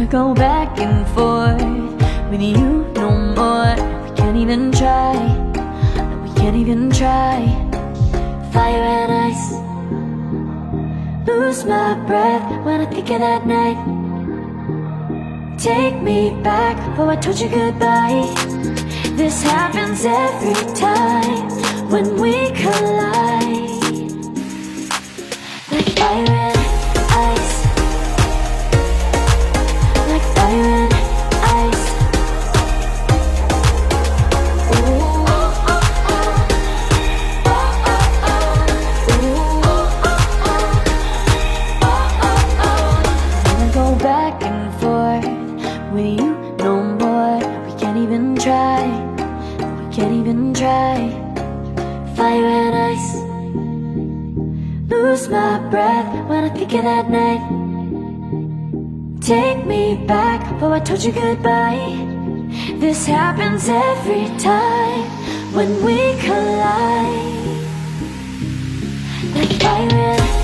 go back and forth with you no more. We can't even try, no, we can't even try. Fire and ice, lose my breath when I think of that night. Take me back, oh I told you goodbye. This happens every time when we collide. Like fire and ice, like fire and ice. Ooh. Wanna go back and forth with you no more. We can't even try, we can't even try. Fire and ice, lose my breath when I think of that night. Take me back, oh I told you goodbye. This happens every time when we collide. Like fire and